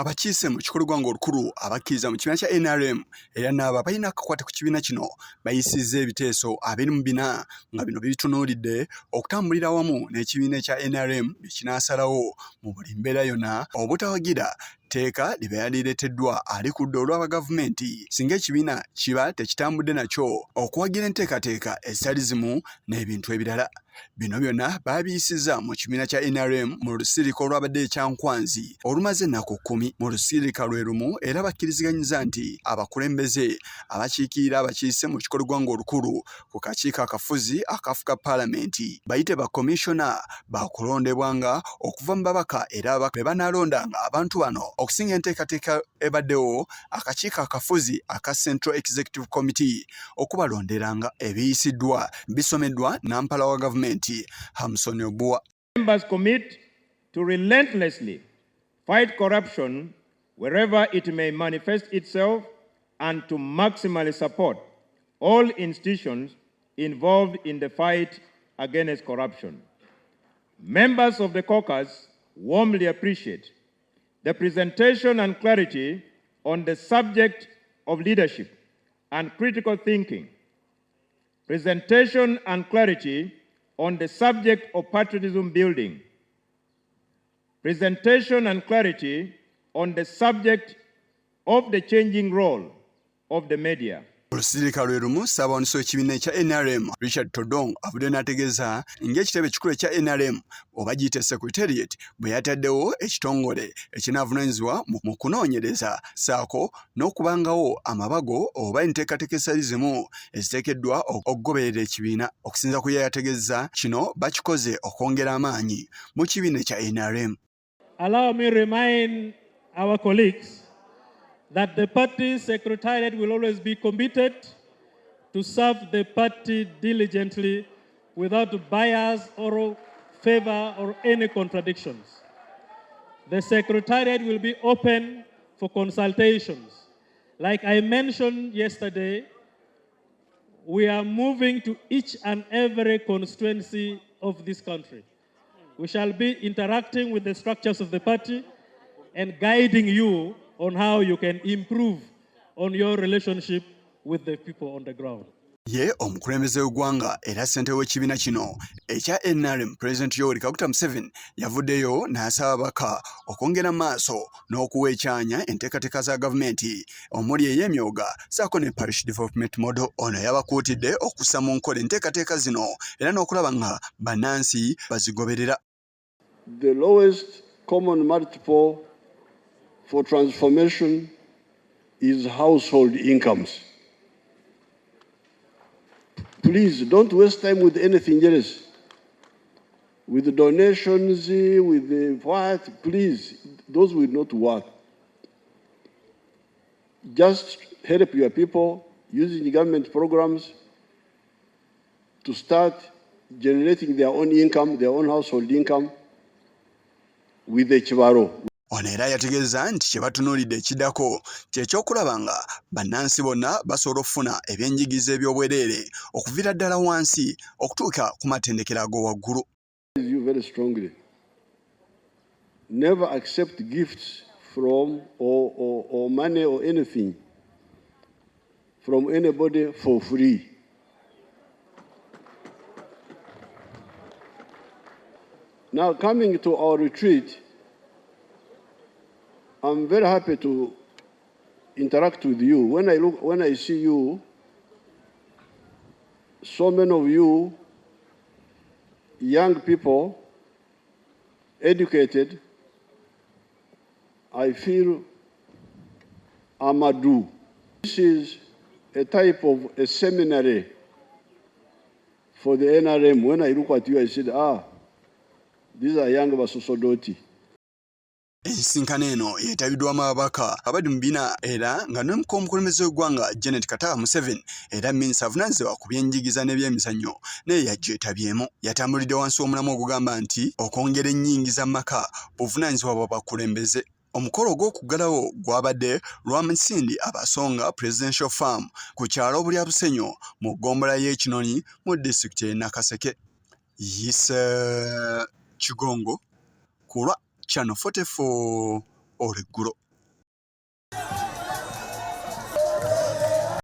Abakiise mu kikolwa ng'olukulu abakkiriza mu kibiina kya NRM era n'abo balina akakwate ku kibiina kino bayisizza ebiteeso 24 nga bino bitunuulidde okutambulira wamu n'ekibiina kya NRM bye kinaasalawo mu buli mbeera yonna obutawagira tteeka liba yalireeteddwa ali ku ludda olw'aba gavumenti singa ekibiina kiba tekitambudde nakyo okuwagira enteekateeka ezitali zimu n'ebintu ebirala. Bino byonna baabiyisizza mu kibiina kya NRM mu lusirika olwabadde Kyankwanzi olumaze ennaku 10 mu lusirika lwe lumu era bakkiriziganyiza nti abakulembeze abakiikirira abakiise mu kikolwa ng'olukulu ku kakiiko akafuzi akafuga paalamenti bayite bakomishona baakulondebwanga okuva mu babaka era be banaalondanga abantu bano okusinga enteekateeka ebaddewo akakiiko akafuzi aka Central Executive Committee okubalonderanga ebiyisiddwa bisomeddwa nampala wa gavumenti Hamson Obua. Members commit to relentlessly fight corruption wherever it may manifest itself and to maximally support all institutions involved in the fight against corruption. Members of the caucus warmly appreciate the presentation and clarity on the subject of leadership and critical thinking, presentation and clarity on the subject of patriotism building, presentation and clarity on the subject of the changing role of the media. Olusirika lwe lumu Ssaabawandiisi w'ekibiina ekya NRM Richard Todong avudde n'ategeeza ng'ekitebe ekikulu ekya NRM oba giyite Secretariat bwe yataddewo ekitongole ekinaavunaanyizibwa mu kunoonyereza ssaako n'okubangawo amabago oba enteekateeka ezitali zimu eziteekeddwa okugoberera ekibiina. Okusinziira ku yategeeza kino bakikoze okwongera amaanyi mu kibiina ekya NRM. Allow me remind our colleagues that the party secretariat will always be committed to serve the party diligently without bias or favor or any contradictions. The secretariat will be open for consultations. Like I mentioned yesterday, we are moving to each and every constituency of this country. We shall be interacting with the structures of the party and guiding you on how you can improve on your relationship with the people on the ground. Ye omukulembeze w'eggwanga era ssentebe w'ekibiina kino ekya NRM President Yoweri Kaguta Museveni yavuddeyo n'asaba ababaka okwongera maaso n'okuwa ekyanya enteekateeka za gavumenti omuli ey'emyoga ssaako ne parish development model. Ono yabakuutidde okussa mu nkola enteekateeka zino era n'okulaba nga bannansi bazigoberera. The lowest common multiple for transformation is household incomes. Please don't waste time with anything else. With the donations, with the what, please, those will not work. Just help your people using government programs to start generating their own income, their own household income with the Chivaro. Ono era yategeeza nti kye batunuulidde ekiddako ky'ekyokulaba nga bannansi bonna basobola okufuna ebyenjigiriza eby'obwereere okuviira ddala wansi okutuuka ku matendekero ag'owaggulu. You very strongly. Never accept gifts from or money or anything from anybody for free. Now coming to our retreat, I'm very happy to interact with you. When I see you, so many of you, young people, educated, I feel Amadou. This is a type of a seminary for the NRM. When I look at you, I said, these are young Basosodoti. Ensinkano eno yeetabiddwamu ababaka abadde mu bibiina era nga n'omuko omukulembeze w'eggwanga Janet Kataba Museveni era minisita avunaanyizibwa ku byenjigiriza n'ebyemizannyo naye yagyeetabyemu. Yatambulidde wansi w'omulamwa ogugamba nti okwongera ennyingiza mu maka buvunaanyizibwa bw'abakulembeze. Omukolo gw'okuggalawo gwabadde lwa Misindi Abasonga Presidential Farm ku kyalo Bulya Busenyo mu ggombolola y'Ekinoni mu disitulikiti y'e Nakaseke. Kigongo kulwa Channel 44 Oleggulo.